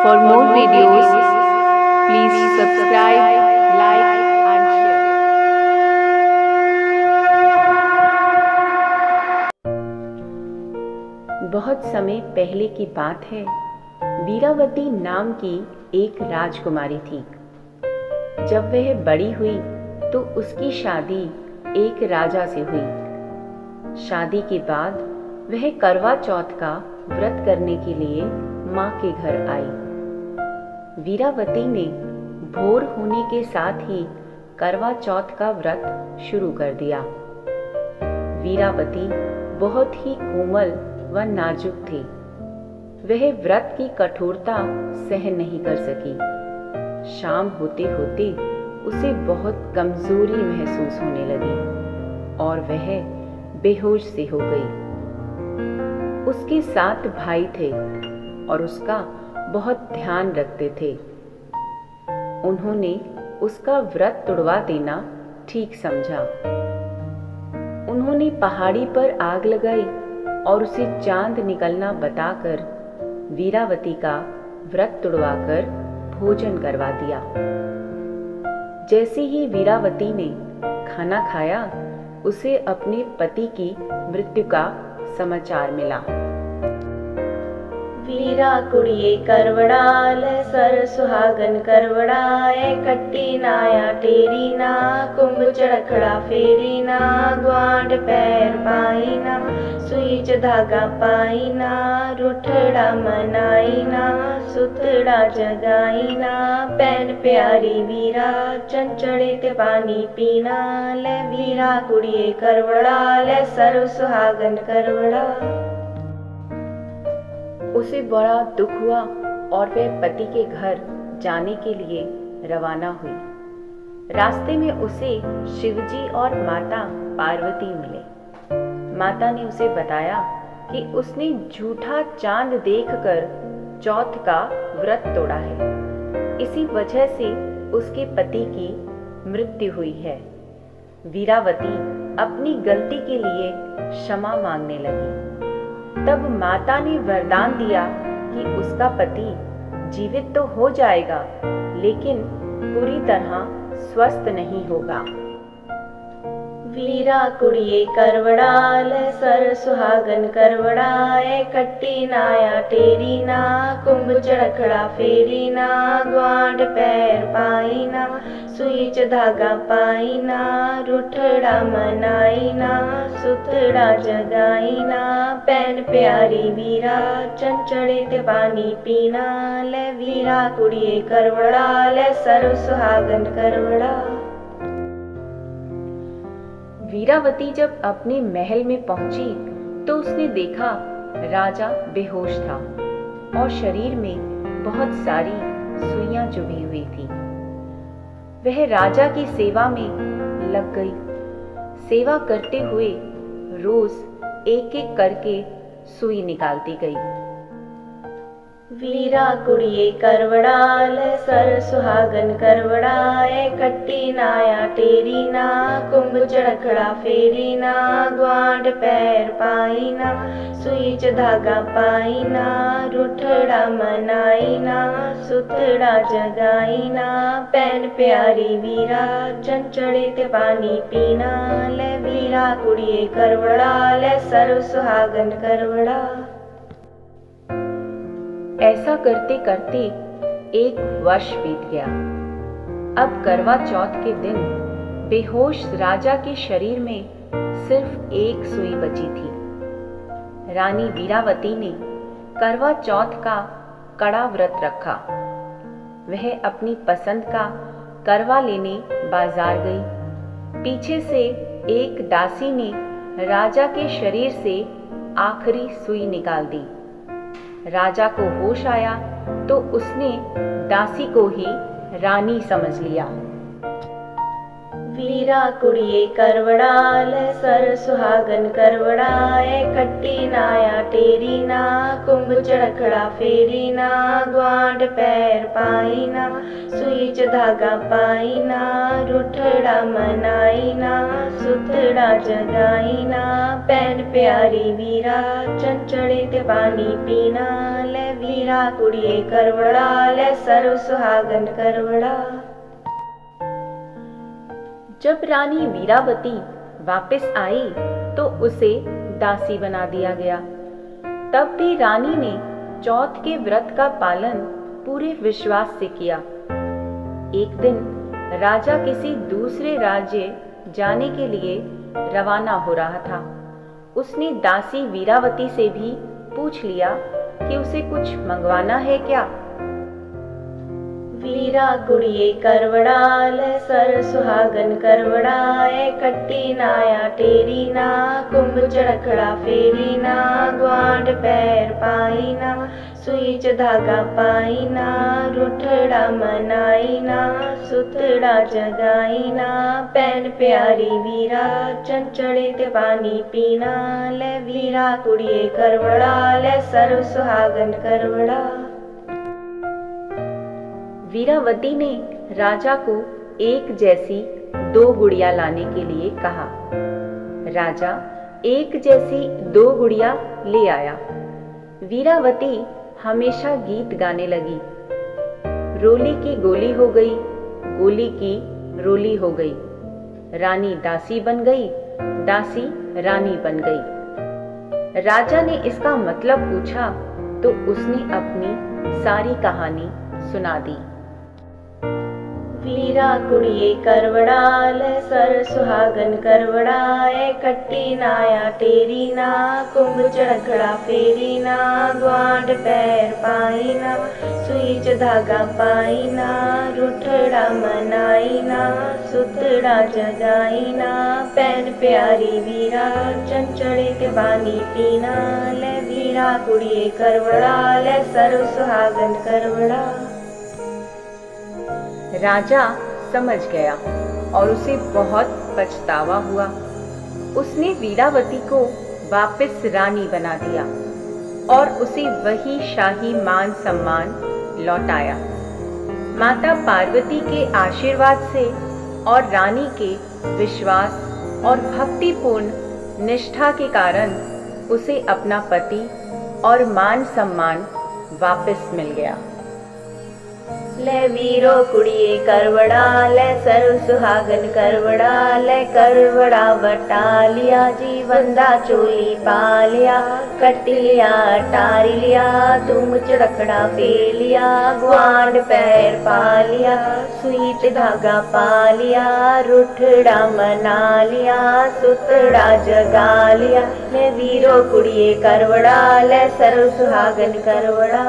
For more videos, please subscribe, like and share. बहुत समय पहले की बात है। वीरावती नाम की एक राजकुमारी थी। जब वह बड़ी हुई तो उसकी शादी एक राजा से हुई। शादी के बाद वह करवा चौथ का व्रत करने के लिए माँ के घर आई। वीरावती ने भोर होने के साथ ही करवा चौथ का व्रत शुरू कर दिया। वीरावती बहुत ही कोमल व नाजुक थी। वह व्रत की कठोरता सहन नहीं कर सकी। शाम होते होते उसे बहुत कमजोरी महसूस होने लगी और वह बेहोश से हो गई। उसके 7 भाई थे और उसका बहुत ध्यान रखते थे। उन्होंने उसका व्रत तुड़वा देना ठीक समझा। उन्होंने पहाड़ी पर आग लगाई और उसे चांद निकलना बताकर वीरावती का व्रत तुड़वाकर भोजन करवा दिया। जैसे ही वीरावती ने खाना खाया, उसे अपने पति की मृत्यु का समाचार मिला। वीरा कुड़िए करवड़ाल सर सुहागन करवड़ाए कट्टी नाया टेरी ना कुंभ चढ़खड़ा फेरी ना ग्वांड पैर पाई ना सुई च धागा पाई ना रुठड़ा मनाई ना सुतड़ा जगाई ना पैन प्यारी वीरा चंचड़े ते पानी पीना ले वीरा कुड़िए करवड़ाल सर सुहागन करवड़ा। उसे बड़ा दुख हुआ और वह पति के घर जाने के लिए रवाना हुई। रास्ते में उसे शिवजी और माता पार्वती मिले। माता ने उसे बताया कि उसने झूठा चांद देखकर चौथ का व्रत तोड़ा है। इसी वजह से उसके पति की मृत्यु हुई है। वीरावती अपनी गलती के लिए क्षमा मांगने लगी। तब माता ने वरदान दिया कि उसका पति जीवित तो हो जाएगा, लेकिन पूरी तरह स्वस्थ नहीं होगा। वीरा कुड़िए करवड़ाल सर सुहागन करवड़ाए कट्टी नाया टेरी ना कुंभ चढ़खड़ा फेरी ना ग्वांड पैर पाई ना सुई च धागा पाई ना रुठड़ा मनाई ना सुतड़ा जगाई ना पैन प्यारी वीरा चंचड़े ते पानी पीना ले वीरा कुड़िए करवड़ाल सर सुहागन करवड़ा। वीरावती जब अपने महल में पहुंची तो उसने देखा राजा बेहोश था और शरीर में बहुत सारी सुइयां चुभी हुई थी। वह राजा की सेवा में लग गई। सेवा करते हुए रोज एक एक करके सुई निकालती गई। वीरा कुड़िए करवड़ाल सर सुहागन करवड़ाए कट्टी नाया टेरी ना कुंभ चढ़खड़ा फेरी ना ग्वांड पैर पाई ना सुई च धागा पाई ना रुठड़ा मनाई ना सुतड़ा जगाई ना पैन प्यारी वीरा चंचड़े ते पानी पीना ले वीरा कुड़िए करवड़ाल सर सुहागन करवड़ा। ऐसा करते करते 1 वर्ष बीत गया। अब करवा चौथ के दिन बेहोश राजा के शरीर में सिर्फ 1 सुई बची थी। रानी वीरावती ने करवा चौथ का कड़ा व्रत रखा। वह अपनी पसंद का करवा लेने बाजार गई। पीछे से एक दासी ने राजा के शरीर से आखिरी सुई निकाल दी। राजा को होश आया तो उसने दासी को ही रानी समझ लिया। वीरा कुड़िए करवड़ाल सर सुहागन करवड़ाए कट्टी नाया टेरी ना कुंभ चढ़खड़ा फेरी ना ग्वांड पैर पाई ना सुई च धागा पाई ना रुठड़ा मनाई ना सुतड़ा जगाई ना पैन प्यारी वीरा चंचड़े ते पानी पीना ले वीरा वीरा कुड़िए करवड़ा ले सर्व सुहागन करवड़ा। जब रानी वीरावती वापस आई तो उसे दासी बना दिया गया। तब भी रानी ने चौथ के व्रत का पालन पूरे विश्वास से किया। एक दिन राजा किसी दूसरे राज्य जाने के लिए रवाना हो रहा था। उसने दासी वीरावती से भी पूछ लिया कि उसे कुछ मंगवाना है क्या। वीरा कुड़िए करवड़ा ले सर सुहागन करवड़ा ए कट्टी नाया टेरी ना कुंभ चढ़खड़ा फेरी ना ग्वांड पैर पाई ना सुई च धागा पाई ना रुठड़ा मनाई ना सुतड़ा जगाई ना पैन प्यारी वीरा चंचड़े ते पानी पीना ले वीरा कुड़िए करवड़ा ले सर्व सुहागन करवड़ा। वीरावती ने राजा को एक जैसी 2 गुड़िया लाने के लिए कहा। राजा एक जैसी 2 गुड़िया ले आया। वीरावती हमेशा गीत गाने लगी। रोली की गोली हो गई, गोली की रोली हो गई। रानी दासी बन गई, दासी रानी बन गई। राजा ने इसका मतलब पूछा तो उसने अपनी सारी कहानी सुना दी। वीरा कुड़िए करवड़ा ले सर सुहागन करवड़ा ए कट्टी नाया टेरी ना कुंभ चढ़खड़ा फेरी ना ग्वांड पैर पाई ना सुई च धागा पाई ना रुठड़ा मनाई ना सुतड़ा जगाई ना पैन प्यारी वीरा चंचड़े के बानी पीना ले वीरा कुड़िए करवड़ा ले सर्व सुहागन करवड़ा। राजा समझ गया और उसे बहुत पछतावा हुआ। उसने वीरावती को वापस रानी बना दिया और उसे वही शाही मान सम्मान लौटाया। माता पार्वती के आशीर्वाद से और रानी के विश्वास और भक्तिपूर्ण निष्ठा के कारण उसे अपना पति और मान सम्मान वापस मिल गया। ले वीरो कुड़िए करवड़ा ले सर्व सुहागन करवड़ा ले करवड़ा बटा लिया जीवंदा चोली पा लिया कटी लिया टारी लिया तुम चढ़खड़ा फे लिया ग्वांड पैर पा लिया सुई च धागा पा लिया रुठड़ा मना लिया सुतड़ा जगा लिया। ले वीरो कुड़िए करवड़ा ले सर्व सुहागन करवड़ा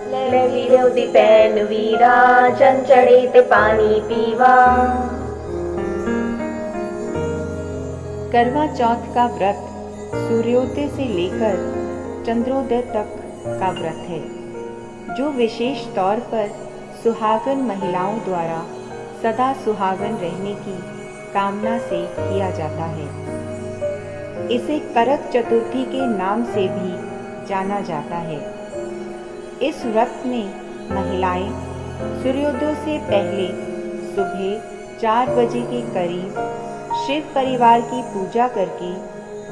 ले वीरो दी पैन वीरा चंचड़े ते पानी पीवा। करवा चौथ का व्रत सूर्योदय से लेकर चंद्रोदय तक का व्रत है, जो विशेष तौर पर सुहागन महिलाओं द्वारा सदा सुहागन रहने की कामना से किया जाता है। इसे करक चतुर्थी के नाम से भी जाना जाता है। इस व्रत में महिलाएं सूर्योदय से पहले सुबह 4 बजे के करीब शिव परिवार की पूजा करके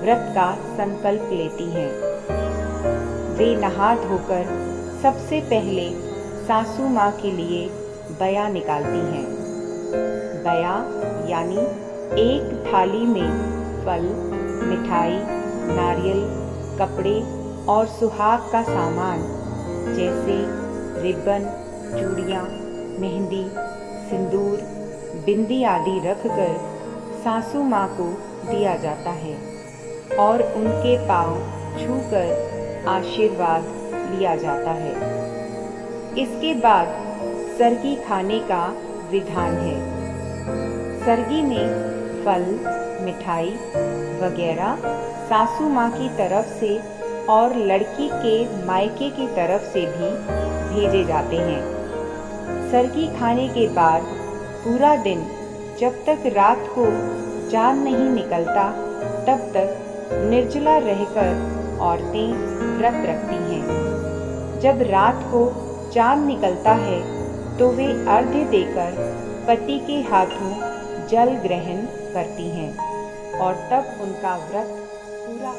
व्रत का संकल्प लेती हैं। वे नहा धोकर सबसे पहले सासू माँ के लिए बया निकालती हैं। बया यानी एक थाली में फल, मिठाई, नारियल, कपड़े और सुहाग का सामान जैसे रिबन, चूड़ियाँ, मेहंदी, सिंदूर, बिंदी आदि रखकर सासू माँ को दिया जाता है और उनके पांव छूकर आशीर्वाद लिया जाता है। इसके बाद सरगी खाने का विधान है। सरगी में फल, मिठाई वगैरह सासू माँ की तरफ से और लड़की के मायके की तरफ से भी भेजे जाते हैं। सरगी खाने के बाद पूरा दिन जब तक रात को चांद नहीं निकलता तब तक निर्जला रहकर औरतें व्रत रखती हैं। जब रात को चांद निकलता है तो वे अर्घ्य देकर पति के हाथों जल ग्रहण करती हैं और तब उनका व्रत पूरा